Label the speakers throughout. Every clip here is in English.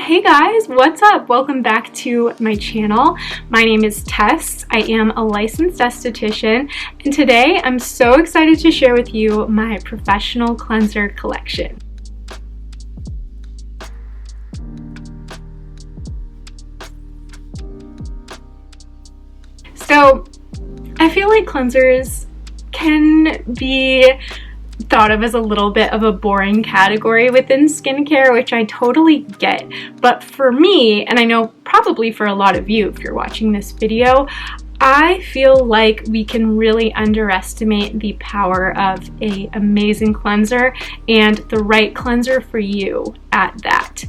Speaker 1: Hey guys, what's up? Welcome back to my channel. My name is Tess. I am a licensed esthetician, and today I'm so excited to share with you my professional cleanser collection. So I feel like cleansers can be thought of as a little bit of a boring category within skincare, which I totally get. But for me, and I know probably for a lot of you if you're watching this video, I feel like we can really underestimate the power of an amazing cleanser and the right cleanser for you at that.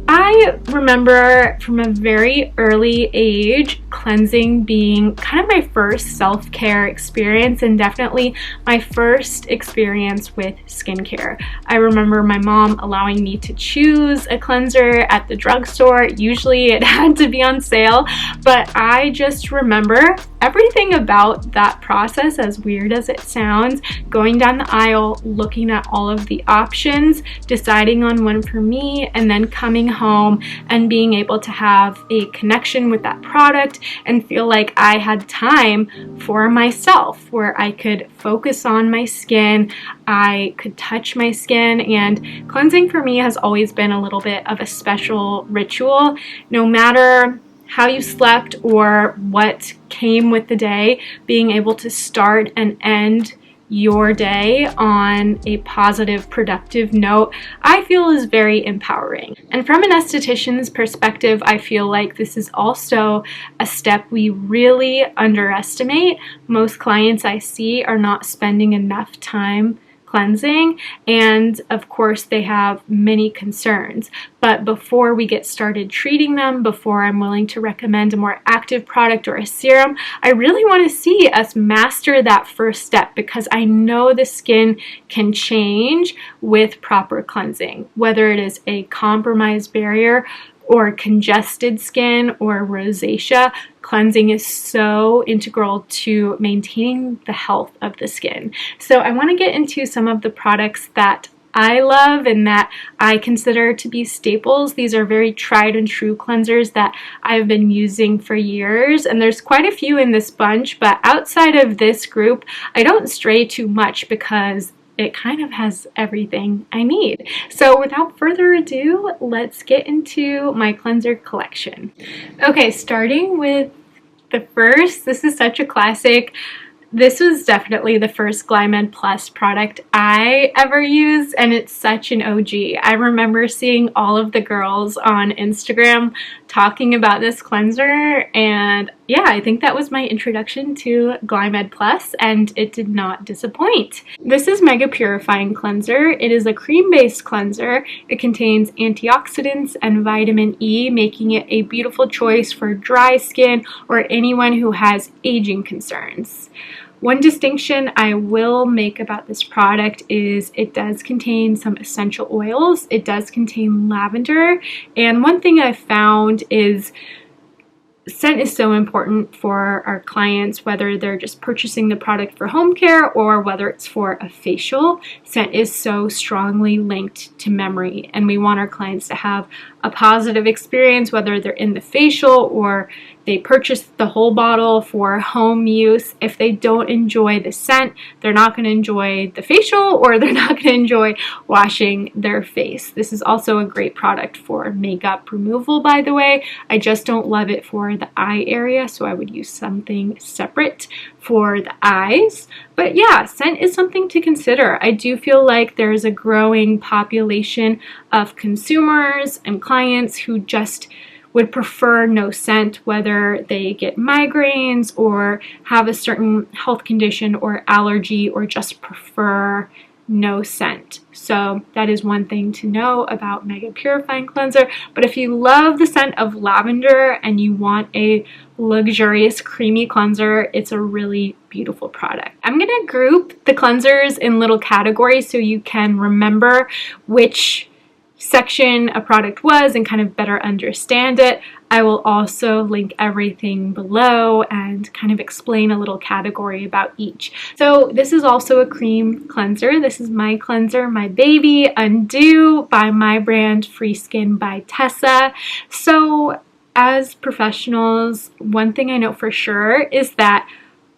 Speaker 1: I remember from a very early age cleansing being kind of my first self-care experience and definitely my first experience with skincare. I remember my mom allowing me to choose a cleanser at the drugstore. Usually it had to be on sale, but I just remember everything about that process, as weird as it sounds, going down the aisle, looking at all of the options, deciding on one for me, and then coming home and being able to have a connection with that product and feel like I had time for myself where I could focus on my skin, I could touch my skin, and cleansing for me has always been a little bit of a special ritual. No matter how you slept or what came with the day, being able to start and end your day on a positive, productive note, I feel is very empowering. And from an esthetician's perspective, I feel like this is also a step we really underestimate. Most clients I see are not spending enough time cleansing, and of course they have many concerns. But before we get started treating them, before I'm willing to recommend a more active product or a serum, I really want to see us master that first step, because I know the skin can change with proper cleansing, whether it is a compromised barrier or congested skin or rosacea. Cleansing is so integral to maintaining the health of the skin. So I want to get into some of the products that I love and that I consider to be staples. These are very tried and true cleansers that I've been using for years, and there's quite a few in this bunch, but outside of this group, I don't stray too much because it kind of has everything I need. So without further ado, let's get into my cleanser collection. Okay, starting with the first, this is such a classic. This was definitely the first Glymed Plus product I ever used, and it's such an OG. I remember seeing all of the girls on Instagram talking about this cleanser, and yeah, I think that was my introduction to Glymed Plus, and it did not disappoint. This is Mega Purifying Cleanser. It is a cream-based cleanser. It contains antioxidants and vitamin E, making it a beautiful choice for dry skin or anyone who has aging concerns. One distinction I will make about this product is it does contain some essential oils. It does contain lavender, and one thing I've found is scent is so important for our clients, whether they're just purchasing the product for home care or whether it's for a facial. Scent is so strongly linked to memory, and we want our clients to have a positive experience, whether they're in the facial or they purchase the whole bottle for home use. If they don't enjoy the scent, they're not going to enjoy the facial, or they're not going to enjoy washing their face. This is also a great product for makeup removal, by the way. I just don't love it for the eye area, so I would use something separate for the eyes. But yeah, scent is something to consider. I do feel like there's a growing population of consumers and clients who just would prefer no scent, whether they get migraines or have a certain health condition or allergy, or just prefer no scent. So that is one thing to know about Mega Purifying Cleanser. But if you love the scent of lavender and you want a luxurious creamy cleanser, it's a really beautiful product. I'm gonna group the cleansers in little categories so you can remember which section a product was and kind of better understand it, I will also link everything below and kind of explain a little category about each. So this is also a cream cleanser. This is my cleanser, my baby, Undo by my brand, Free Skin by Tessa. So as professionals, one thing I know for sure is that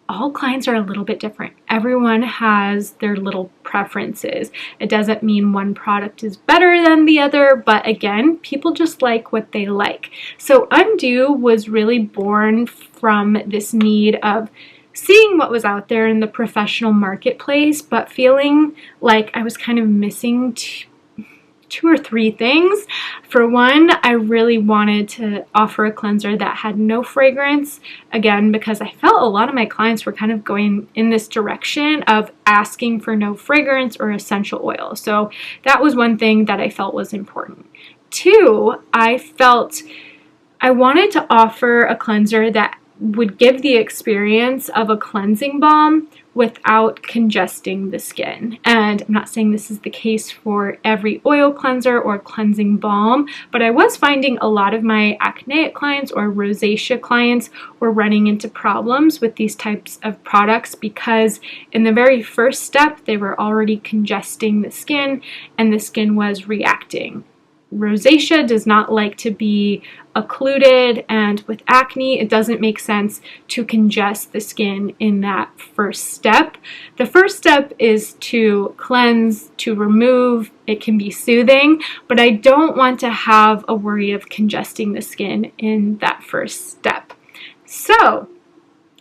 Speaker 1: all clients are a little bit different. Everyone has their little preferences. It doesn't mean one product is better than the other, but again, people just like what they like. So Undo was really born from this need of seeing what was out there in the professional marketplace, but feeling like I was kind of missing two or three things. For one, I really wanted to offer a cleanser that had no fragrance, again, because I felt a lot of my clients were kind of going in this direction of asking for no fragrance or essential oil. So that was one thing that I felt was important. Two, I felt I wanted to offer a cleanser that would give the experience of a cleansing balm without congesting the skin. And I'm not saying this is the case for every oil cleanser or cleansing balm, but I was finding a lot of my acneic clients or rosacea clients were running into problems with these types of products because in the very first step, they were already congesting the skin and the skin was reacting. Rosacea does not like to be occluded, and with acne, it doesn't make sense to congest the skin in that first step. The first step is to cleanse, to remove. It can be soothing, but I don't want to have a worry of congesting the skin in that first step. So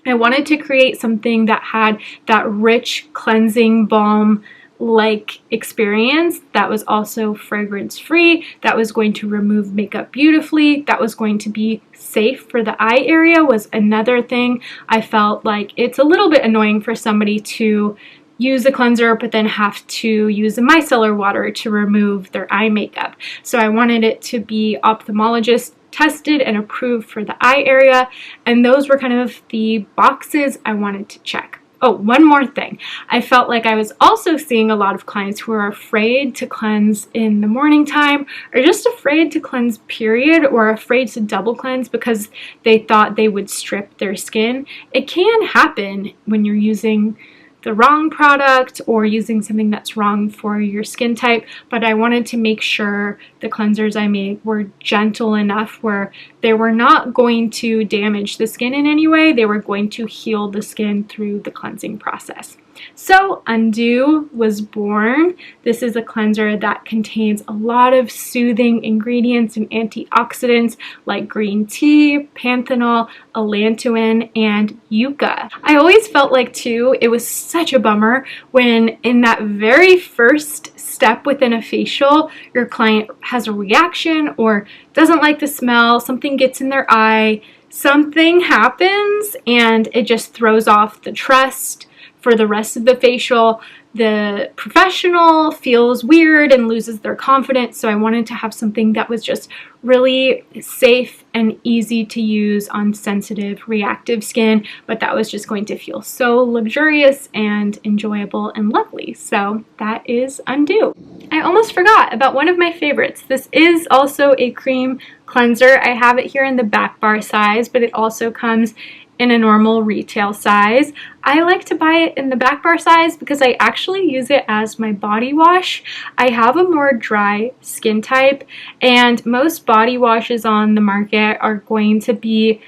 Speaker 1: I wanted to create something that had that rich cleansing balm like experience that was also fragrance free, that was going to remove makeup beautifully, that was going to be safe for the eye area was another thing. I felt like it's a little bit annoying for somebody to use a cleanser but then have to use a micellar water to remove their eye makeup. So I wanted it to be ophthalmologist tested and approved for the eye area, and those were kind of the boxes I wanted to check. Oh, one more thing. I felt like I was also seeing a lot of clients who are afraid to cleanse in the morning time or just afraid to cleanse period or afraid to double cleanse because they thought they would strip their skin. It can happen when you're using the wrong product or using something that's wrong for your skin type, but I wanted to make sure the cleansers I made were gentle enough where they were not going to damage the skin in any way. They were going to heal the skin through the cleansing process. So Undo was born. This is a cleanser that contains a lot of soothing ingredients and antioxidants like green tea, panthenol, allantoin, and yucca. I always felt like too, it was such a bummer when in that very first step within a facial, your client has a reaction or doesn't like the smell, something gets in their eye, something happens and it just throws off the trust for the rest of the facial. The professional feels weird and loses their confidence, so I wanted to have something that was just really safe and easy to use on sensitive, reactive skin, but that was just going to feel so luxurious and enjoyable and lovely. So that is Undo. I almost forgot about one of my favorites. This is also a cream cleanser. I have it here in the back bar size, but it also comes in a normal retail size. I like to buy it in the back bar size because I actually use it as my body wash. I have a more dry skin type, and most body washes on the market are going to be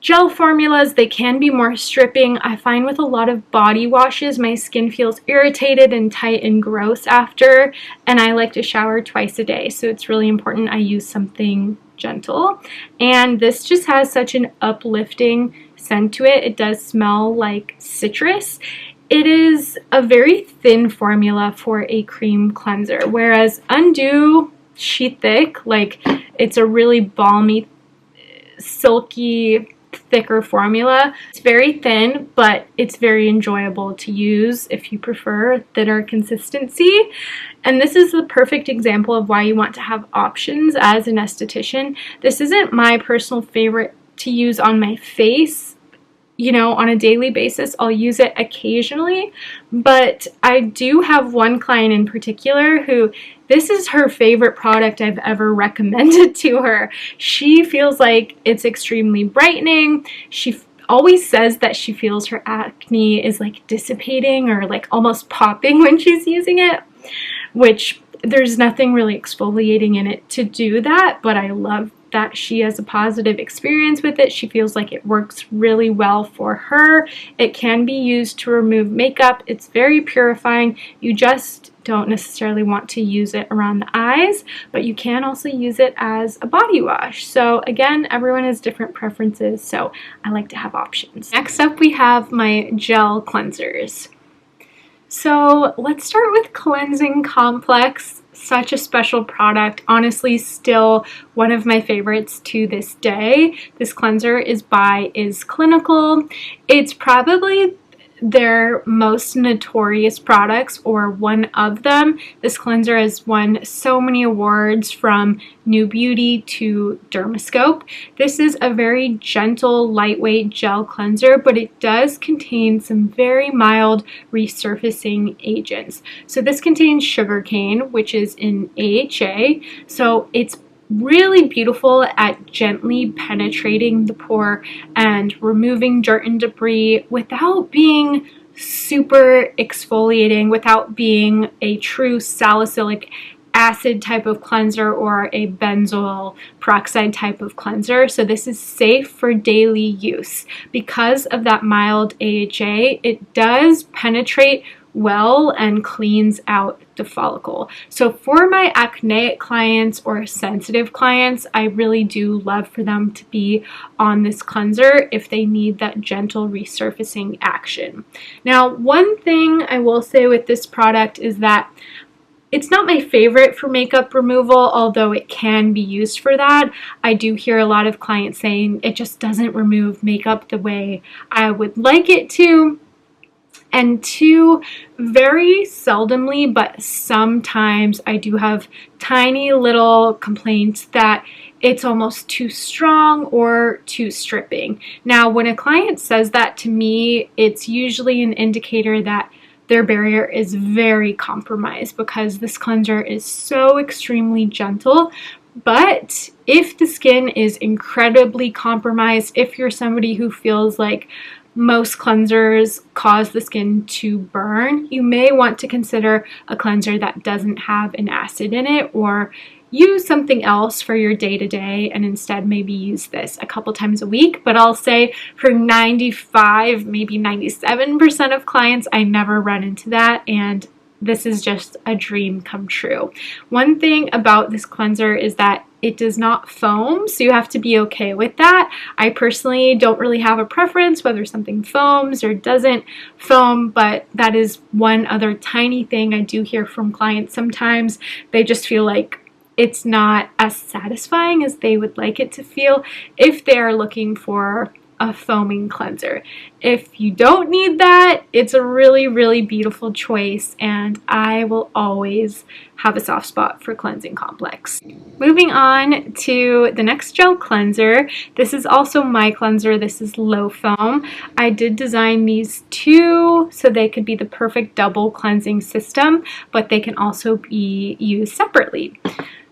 Speaker 1: gel formulas. They can be more stripping. I find with a lot of body washes, my skin feels irritated and tight and gross after, and I like to shower twice a day, so it's really important I use something gentle. And this just has such an uplifting scent to it. It does smell like citrus. It is a very thin formula for a cream cleanser, whereas Undo, sheet thick, like it's a really balmy, silky, thicker formula. It's very thin, but it's very enjoyable to use if you prefer thinner consistency. And this is the perfect example of why you want to have options as an esthetician. This isn't my personal favorite to use on my face you know, on a daily basis. I'll use it occasionally, but I do have one client in particular who this is her favorite product I've ever recommended to her. She feels like it's extremely brightening. She always says that she feels her acne is like dissipating or like almost popping when she's using it, which there's nothing really exfoliating in it to do that, but I love that she has a positive experience with it. She feels like it works really well for her. It can be used to remove makeup. It's very purifying. You just don't necessarily want to use it around the eyes, but you can also use it as a body wash. So again, everyone has different preferences, so I like to have options. Next up, we have my gel cleansers. So let's start with Cleansing Complex. Such a special product. Honestly, still one of my favorites to this day. This cleanser is by Is Clinical. It's probably their most notorious products, or one of them. This cleanser has won so many awards, from New Beauty to Dermascope. This is a very gentle, lightweight gel cleanser, but it does contain some very mild resurfacing agents. So this contains sugarcane, which is in AHA, so it's really beautiful at gently penetrating the pore and removing dirt and debris without being super exfoliating, without being a true salicylic acid type of cleanser or a benzoyl peroxide type of cleanser. So this is safe for daily use. Because of that mild AHA, it does penetrate well and cleans out the follicle. So for my acneic clients or sensitive clients, I really do love for them to be on this cleanser if they need that gentle resurfacing action. Now, one thing I will say with this product is that it's not my favorite for makeup removal, although it can be used for that. I do hear a lot of clients saying it just doesn't remove makeup the way I would like it to. And two, very seldomly, but sometimes I do have tiny little complaints that it's almost too strong or too stripping. Now, when a client says that to me, it's usually an indicator that their barrier is very compromised, because this cleanser is so extremely gentle. But if the skin is incredibly compromised, if you're somebody who feels like most cleansers cause the skin to burn, you may want to consider a cleanser that doesn't have an acid in it, or use something else for your day-to-day and instead maybe use this a couple times a week. But I'll say for 95, maybe 97% of clients, I never run into that, and this is just a dream come true. One thing about this cleanser is that it does not foam, so you have to be okay with that. I personally don't really have a preference whether something foams or doesn't foam, but that is one other tiny thing I do hear from clients. Sometimes they just feel like it's not as satisfying as they would like it to feel if they are looking for a foaming cleanser. If you don't need that, it's a really, really beautiful choice, and I will always have a soft spot for Cleansing Complex. Moving on to the next gel cleanser. This is also my cleanser. This is low foam. I did design these two so they could be the perfect double cleansing system, but they can also be used separately.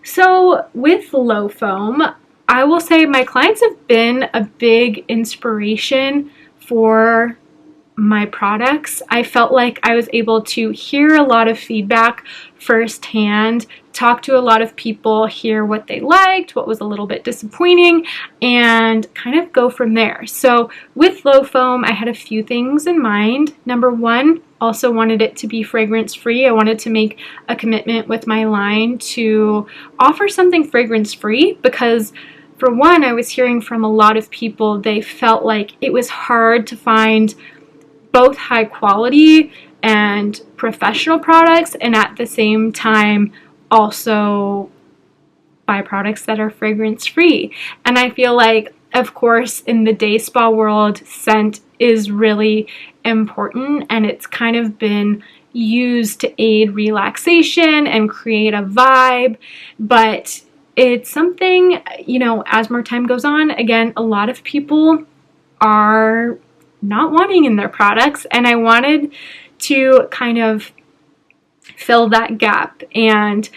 Speaker 1: So with low foam, I will say my clients have been a big inspiration for my products. I felt like I was able to hear a lot of feedback firsthand, talk to a lot of people, hear what they liked, what was a little bit disappointing, and kind of go from there. So with low foam, I had a few things in mind. Number one, also wanted it to be fragrance free. I wanted to make a commitment with my line to offer something fragrance free, because for one, I was hearing from a lot of people, they felt like it was hard to find both high quality and professional products, and at the same time also buy products that are fragrance free. And I feel like, of course, in the day spa world, scent is really important, and it's kind of been used to aid relaxation and create a vibe, but it's something, you know, as more time goes on, again, a lot of people are not wanting in their products, and I wanted to kind of fill that gap and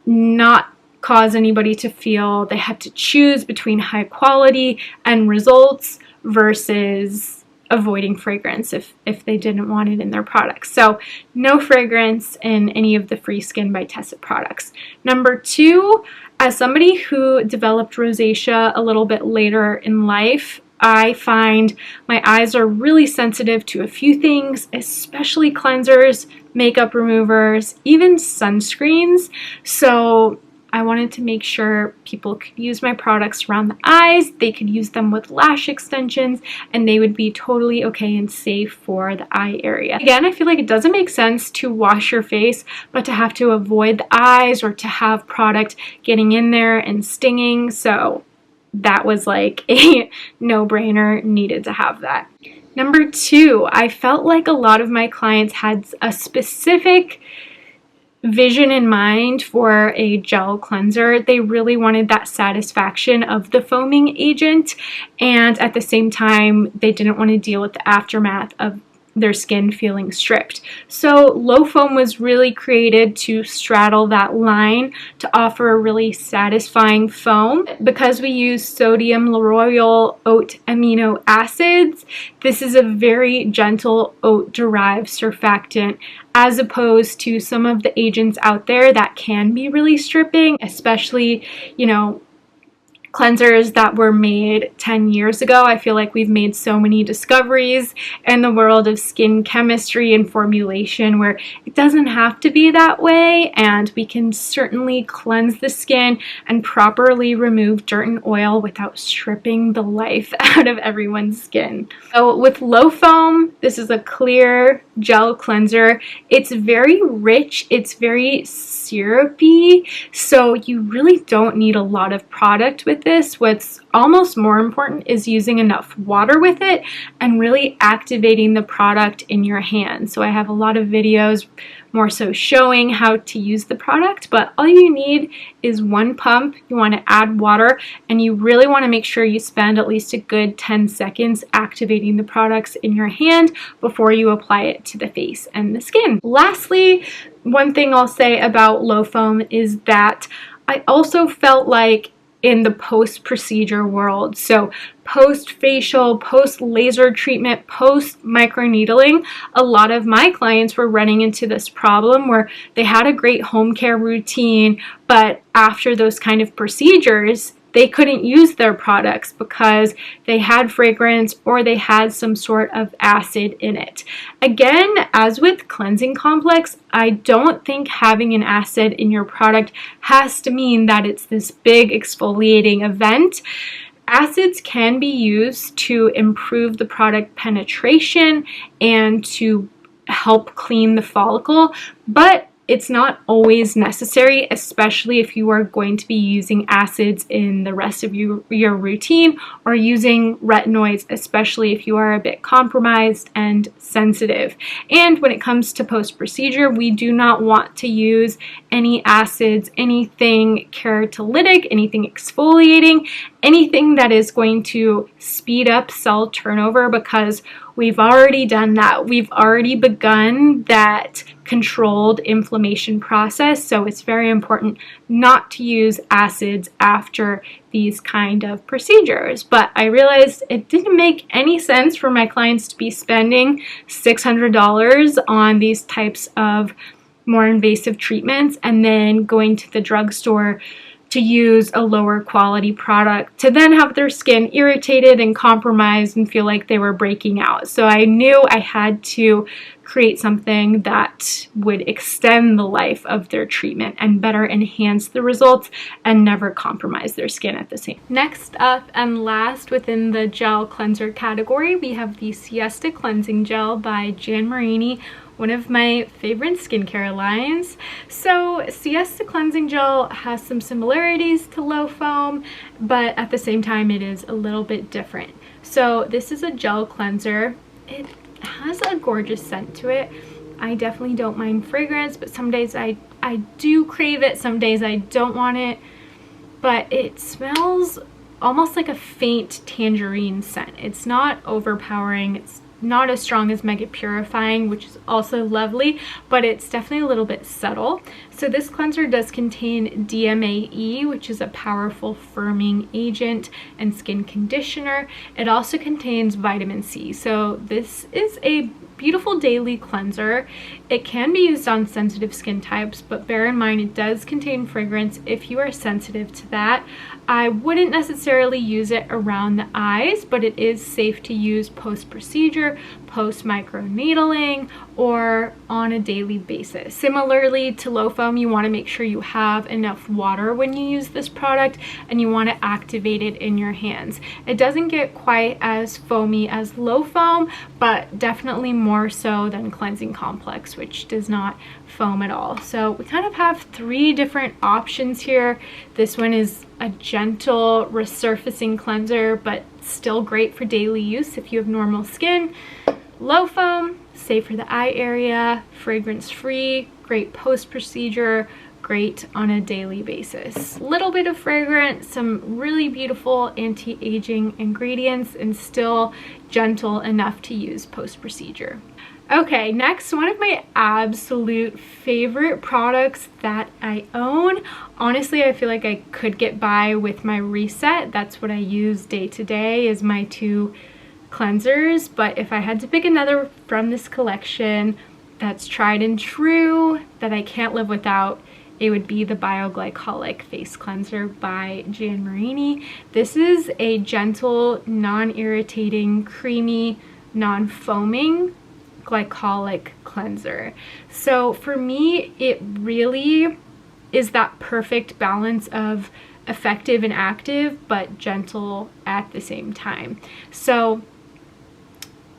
Speaker 1: not cause anybody to feel they had to choose between high quality and results versus avoiding fragrance if they didn't want it in their products. So no fragrance in any of the Free Skin by Tessa products. Number two, as somebody who developed rosacea a little bit later in life, I find my eyes are really sensitive to a few things, especially cleansers, makeup removers, even sunscreens. So I wanted to make sure people could use my products around the eyes, they could use them with lash extensions, and they would be totally okay and safe for the eye area. Again, I feel like it doesn't make sense to wash your face, but to have to avoid the eyes or to have product getting in there and stinging. So that was like a no-brainer, needed to have that. Number two, I felt like a lot of my clients had a specific vision in mind for a gel cleanser. They really wanted that satisfaction of the foaming agent, and at the same time they didn't want to deal with the aftermath of their skin feeling stripped. So low foam was really created to straddle that line to offer a really satisfying foam. Because we use sodium lauryl oat amino acids, this is a very gentle oat derived surfactant, as opposed to some of the agents out there that can be really stripping, especially, you know, cleansers that were made 10 years ago. I feel like we've made so many discoveries in the world of skin chemistry and formulation where it doesn't have to be that way, and we can certainly cleanse the skin and properly remove dirt and oil without stripping the life out of everyone's skin. So with low foam, this is a clear gel cleanser. It's very rich, it's very syrupy, so you really don't need a lot of product with this. What's almost more important is using enough water with it and really activating the product in your hand. So I have a lot of videos more so showing how to use the product, but all you need is one pump. You want to add water, and you really want to make sure you spend at least a good 10 seconds activating the products in your hand before you apply it to the face and the skin. Lastly, one thing I'll say about low foam is that I also felt like in the post-procedure world, so post-facial, post-laser treatment, post-microneedling, a lot of my clients were running into this problem where they had a great home care routine, but after those kind of procedures, they couldn't use their products because they had fragrance or they had some sort of acid in it. Again, as with cleansing complex, I don't think having an acid in your product has to mean that it's this big exfoliating event. Acids can be used to improve the product penetration and to help clean the follicle, but it's not always necessary, especially if you are going to be using acids in the rest of your routine or using retinoids, especially if you are a bit compromised and sensitive. And when it comes to post-procedure, we do not want to use any acids, anything keratolytic, anything exfoliating, anything that is going to speed up cell turnover, because we've already done that. We've already begun that controlled inflammation process, so it's very important not to use acids after these kind of procedures. But I realized it didn't make any sense for my clients to be spending $600 on these types of more invasive treatments and then going to the drugstore to use a lower quality product to then have their skin irritated and compromised and feel like they were breaking out. So I knew I had to create something that would extend the life of their treatment and better enhance the results and never compromise their skin at the same time. Next up and last within the gel cleanser category, we have the C-ESTA Cleansing Gel by MARINI, one of my favorite skincare lines. So C-ESTA Cleansing Gel has some similarities to low foam, but at the same time it is a little bit different. So this is a gel cleanser. It has a gorgeous scent to it. I definitely don't mind fragrance, but some days I do crave it, some days I don't want it. But it smells almost like a faint tangerine scent. It's not overpowering, it's not as strong as Mega Purifying, which is also lovely, but it's definitely a little bit subtle. So this cleanser does contain DMAE, which is a powerful firming agent and skin conditioner. It also contains vitamin C. So this is a beautiful daily cleanser. It can be used on sensitive skin types, but bear in mind it does contain fragrance if you are sensitive to that. I wouldn't necessarily use it around the eyes, but it is safe to use post-procedure, post-microneedling, or on a daily basis. Similarly to low foam, you want to make sure you have enough water when you use this product, and you want to activate it in your hands. It doesn't get quite as foamy as low foam, but definitely more so than Cleansing Complex, which does not foam at all. So we kind of have 3 different options here. This one is a gentle resurfacing cleanser, but still great for daily use if you have normal skin. Low foam, safe for the eye area, fragrance free, great post-procedure, great on a daily basis. Little bit of fragrance, some really beautiful anti-aging ingredients, and still gentle enough to use post-procedure. Okay, next, one of my absolute favorite products that I own. Honestly, I feel like I could get by with my Reset. That's what I use day to day, is my 2 cleansers. But if I had to pick another from this collection that's tried and true, that I can't live without, it would be the BIOGLYCOLIC Face Cleanser by MARINI. This is a gentle, non-irritating, creamy, non-foaming glycolic cleanser. So for me, it really is that perfect balance of effective and active, but gentle at the same time. So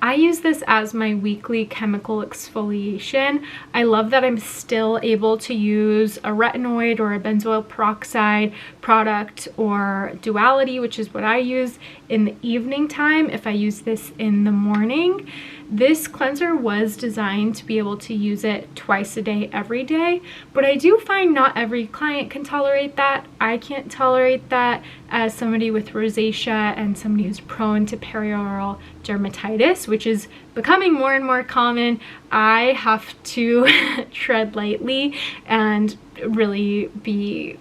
Speaker 1: I use this as my weekly chemical exfoliation. I love that I'm still able to use a retinoid or a benzoyl peroxide product, or duality, which is what I use in the evening time if I use this in the morning. This cleanser was designed to be able to use it twice a day, every day, but I do find not every client can tolerate that. I can't tolerate that as somebody with rosacea and somebody who's prone to perioral dermatitis, which is becoming more and more common. I have to tread lightly and really be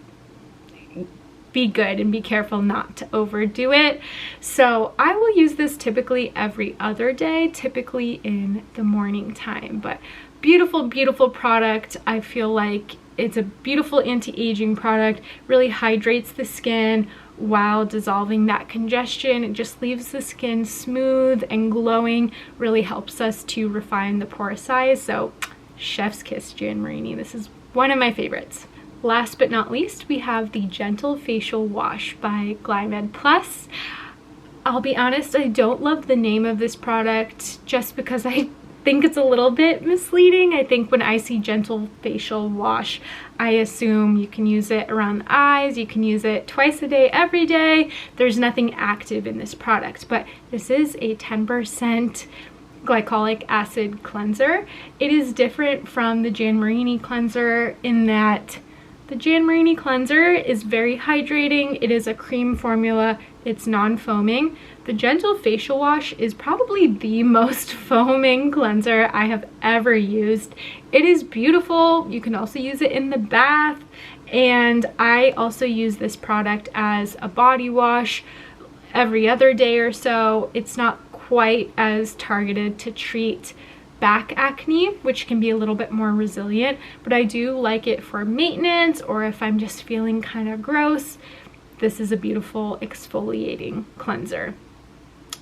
Speaker 1: good and be careful not to overdo it. So I will use this typically every other day, typically in the morning time. But beautiful, beautiful product. I feel like it's a beautiful anti-aging product, really hydrates the skin while dissolving that congestion. It just leaves the skin smooth and glowing, really helps us to refine the pore size. So chef's kiss, MARINI. This is one of my favorites. Last but not least, we have the Gentle Facial Wash by Glymed Plus. I'll be honest, I don't love the name of this product just because I think it's a little bit misleading. I think when I see Gentle Facial Wash, I assume you can use it around the eyes, you can use it twice a day, every day. There's nothing active in this product, but this is a 10% glycolic acid cleanser. It is different from the MARINI cleanser in that the MARINI cleanser is very hydrating. It is a cream formula. It's non-foaming. The Gentle Facial Wash is probably the most foaming cleanser I have ever used. It is beautiful. You can also use it in the bath. And I also use this product as a body wash every other day or so. It's not quite as targeted to treat back acne, which can be a little bit more resilient, but I do like it for maintenance, or if I'm just feeling kind of gross. This is a beautiful exfoliating cleanser.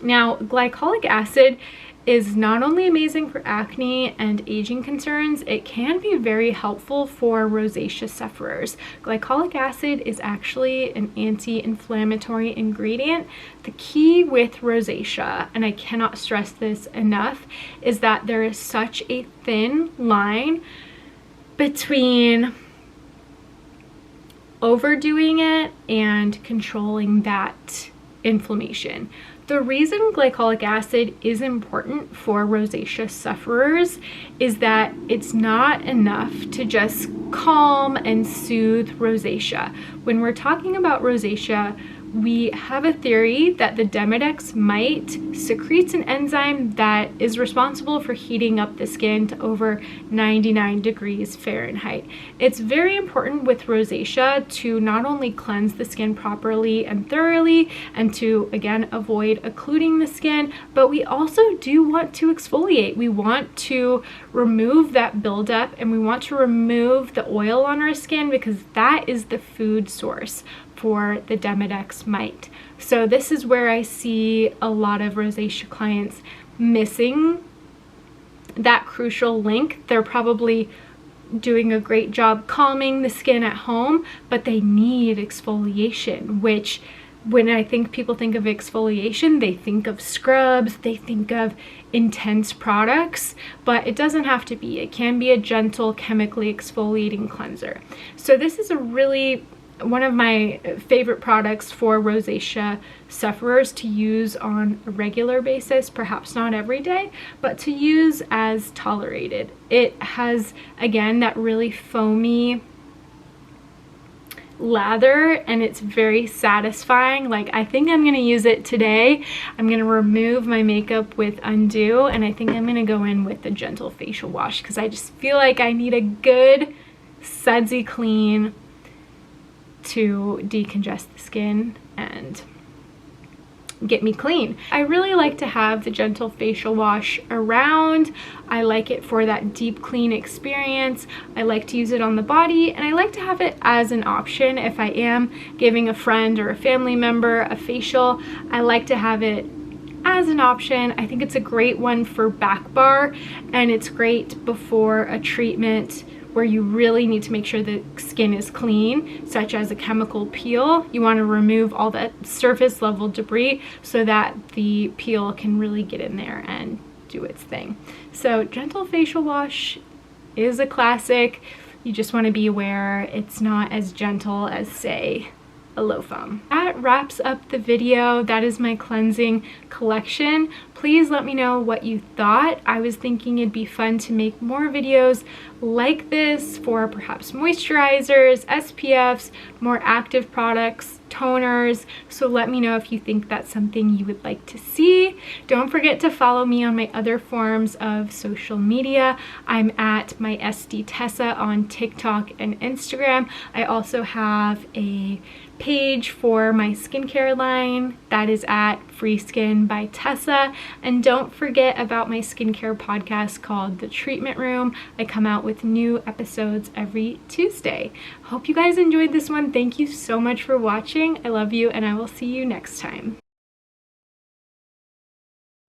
Speaker 1: Now, glycolic acid is not only amazing for acne and aging concerns, it can be very helpful for rosacea sufferers. Glycolic acid is actually an anti-inflammatory ingredient. The key with rosacea, and I cannot stress this enough, is that there is such a thin line between overdoing it and controlling that inflammation. The reason glycolic acid is important for rosacea sufferers is that it's not enough to just calm and soothe rosacea. When we're talking about rosacea, we have a theory that the Demodex mite secretes an enzyme that is responsible for heating up the skin to over 99 degrees Fahrenheit. It's very important with rosacea to not only cleanse the skin properly and thoroughly and to, again, avoid occluding the skin, but we also do want to exfoliate. We want to remove that buildup and we want to remove the oil on our skin because that is the food source for the Demodex mite. So this is where I see a lot of rosacea clients missing that crucial link. They're probably doing a great job calming the skin at home, but they need exfoliation, which when I think people think of exfoliation, they think of scrubs, they think of intense products, but it doesn't have to be. It can be a gentle chemically exfoliating cleanser. So this is a really one of my favorite products for rosacea sufferers to use on a regular basis, perhaps not every day, but to use as tolerated. It has, again, that really foamy lather and it's very satisfying. Like, I think I'm gonna use it today. I'm gonna remove my makeup with Undo and I think I'm gonna go in with the gentle facial wash because I just feel like I need a good sudsy clean to decongest the skin and get me clean. I really like to have the gentle facial wash around. I like it for that deep clean experience. I like to use it on the body and I like to have it as an option if I am giving a friend or a family member a facial. I like to have it as an option. I think it's a great one for back bar and it's great before a treatment where you really need to make sure the skin is clean, such as a chemical peel. You want to remove all that surface level debris so that the peel can really get in there and do its thing. So gentle facial wash is a classic. You just want to be aware it's not as gentle as, say, a low foam. That wraps up the video. That is my cleansing collection. Please let me know what you thought. I was thinking it'd be fun to make more videos like this for perhaps moisturizers, SPFs, more active products, toners. So let me know if you think that's something you would like to see. Don't forget to follow me on my other forms of social media. I'm at my SD Tessa on TikTok and Instagram. I also have a page for my skincare line that is at Free Skin by Tessa. And don't forget about my skincare podcast called The Treatment Room. I come out with new episodes every Tuesday. Hope you guys enjoyed this one. Thank you so much for watching. I love you and I will see you next time.